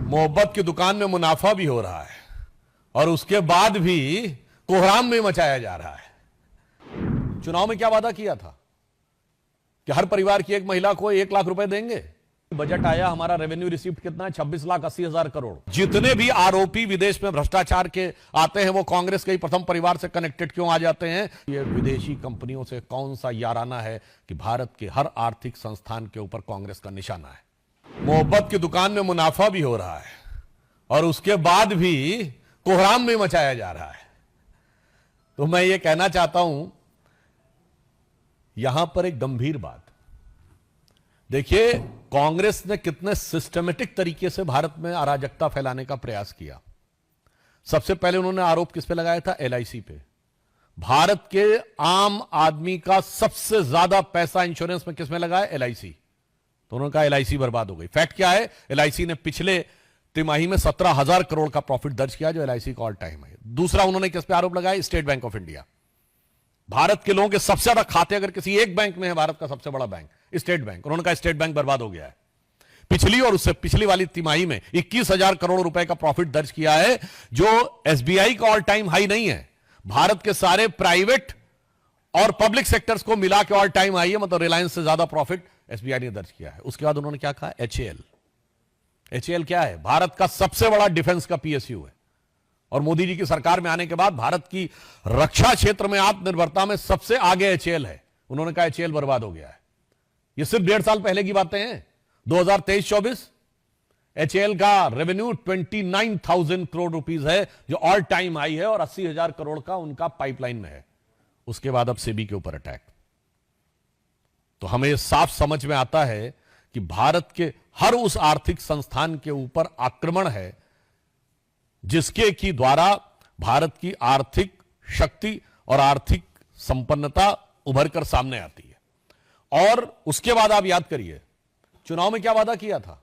मोहब्बत की दुकान में मुनाफा भी हो रहा है और उसके बाद भी कोहराम में मचाया जा रहा है। चुनाव में क्या वादा किया था कि हर परिवार की एक महिला को 1 लाख रुपए देंगे। बजट आया, हमारा रेवेन्यू रिसीव्ड कितना है? 26,80,000 करोड़। जितने भी आरोपी विदेश में भ्रष्टाचार के आते हैं वो कांग्रेस के ही प्रथम परिवार से कनेक्टेड क्यों आ जाते हैं? ये विदेशी कंपनियों से कौन सा याराना है कि भारत के हर आर्थिक संस्थान के ऊपर कांग्रेस का निशाना है। मोहब्बत की दुकान में मुनाफा भी हो रहा है और उसके बाद भी कोहराम में मचाया जा रहा है। तो मैं ये कहना चाहता हूं यहां पर एक गंभीर बात देखिए, कांग्रेस ने कितने सिस्टमेटिक तरीके से भारत में अराजकता फैलाने का प्रयास किया। सबसे पहले उन्होंने आरोप किस पे लगाया था? एलआईसी पे। भारत के आम आदमी का सबसे ज्यादा पैसा इंश्योरेंस में किस में लगा है? एलआईसी। तो उन्होंने कहा एलआईसी बर्बाद हो गई। फैक्ट क्या है? एलआईसी ने पिछले तिमाही में 17,000 करोड़ का प्रॉफिट दर्ज किया, जो एलआईसी का ऑल टाइम है। दूसरा उन्होंने किस पे आरोप लगाया? State bank of India. Bharat के लोगों के सबसे ज्यादा खाते अगर किसी एक बैंक में है, भारत का सबसे बड़ा बैंक स्टेट बैंक, उन्होंने कहा स्टेट बैंक बर्बाद हो गया है। पिछली और उससे पिछली वाली तिमाही में 21,000 करोड़ रुपए का प्रॉफिट दर्ज किया है, जो एसबीआई का ऑल टाइम हाई नहीं है। भारत के सारे प्राइवेट और पब्लिक सेक्टर्स को मिला के ऑल टाइम हाई है, मतलब रिलायंस से ज्यादा प्रॉफिट एसबीआई ने दर्ज किया है। उसके बाद उन्होंने क्या कहा? एचएएल। एचएएल क्या है? भारत का सबसे बड़ा डिफेंस का पीएसयू है और मोदी जी की सरकार में आने के बाद भारत की रक्षा क्षेत्र में आत्मनिर्भरता में सबसे आगे एचएएल है। उन्होंने कहा एचएएल बर्बाद हो गया है। ये सिर्फ 1.5 साल पहले की बातें हैं। 2023-24 एचएएल का रेवेन्यू 29,000 करोड़ रुपीस है, जो ऑल टाइम हाई है, और 80,000 करोड़ का उनका पाइपलाइन में है। उसके बाद अब सेबी के ऊपर अटैक। तो हमें यह साफ समझ में आता है कि भारत के हर उस आर्थिक संस्थान के ऊपर आक्रमण है जिसके की द्वारा भारत की आर्थिक शक्ति और आर्थिक संपन्नता उभर कर सामने आती है। और उसके बाद आप याद करिए, चुनाव में क्या वादा किया था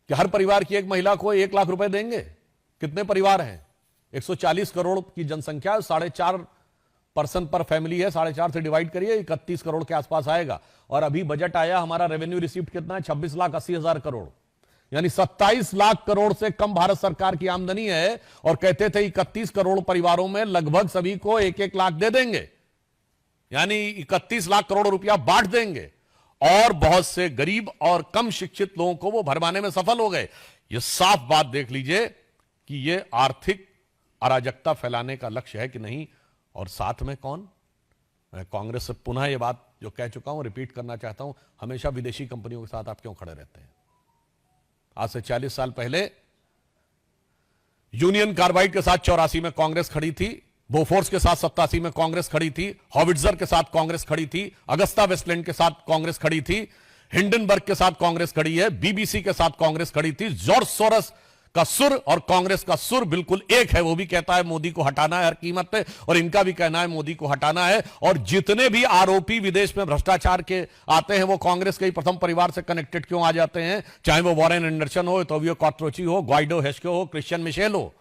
कि हर परिवार की एक महिला को 1 लाख रुपए देंगे। कितने परिवार हैं? 140 करोड़ की जनसंख्या, 4.5 पर्सन पर फैमिली है। 4.5 से डिवाइड करिए, 31 करोड़ के आसपास आएगा। और अभी बजट आया, हमारा रेवेन्यू रिसीव्ड कितना है? 26,80,000 करोड़, यानी 27 लाख करोड़ से कम भारत सरकार की आमदनी है। और कहते थे 31 करोड़ परिवारों में लगभग सभी को 1-1 लाख दे देंगे, यानी 31 लाख करोड़ रुपया बांट देंगे। और बहुत से गरीब और कम शिक्षित लोगों को वो भरमाने में सफल हो गए। ये साफ बात देख लीजिए कि ये आर्थिक अराजकता फैलाने का लक्ष्य है कि नहीं। और साथ में कौन? मैं कांग्रेस से पुनः ये बात जो कह चुका हूं रिपीट करना चाहता हूं, हमेशा विदेशी कंपनियों के साथ आप क्यों खड़े रहते हैं? आज से 40 साल पहले यूनियन कार्बाइड के साथ 84 में कांग्रेस खड़ी थी, बोफोर्स के साथ 87 में कांग्रेस खड़ी थी, हॉविट्जर के साथ कांग्रेस खड़ी थी, अगस्ता वेस्टलैंड के साथ कांग्रेस खड़ी थी, हिंडनबर्ग के साथ कांग्रेस खड़ी है, बीबीसी के साथ कांग्रेस खड़ी थी। जॉर्ज सोरस का सुर और कांग्रेस का सुर बिल्कुल एक है। वो भी कहता है मोदी को हटाना है हर कीमत पे, और इनका भी कहना है मोदी को हटाना है। और जितने भी आरोपी विदेश में भ्रष्टाचार के आते हैं वो कांग्रेस के ही प्रथम परिवार से कनेक्टेड क्यों आ जाते हैं? चाहे वो वॉरेन एंडरसन हो, तोवियो कॉट्रोची हो, ग्वाइडो हेस्को हो, क्रिश्चियन मिशेल हो।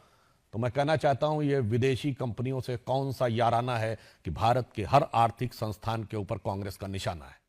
तो मैं कहना चाहता हूं ये विदेशी कंपनियों से कौन सा याराना है कि भारत के हर आर्थिक संस्थान के ऊपर कांग्रेस का निशाना है।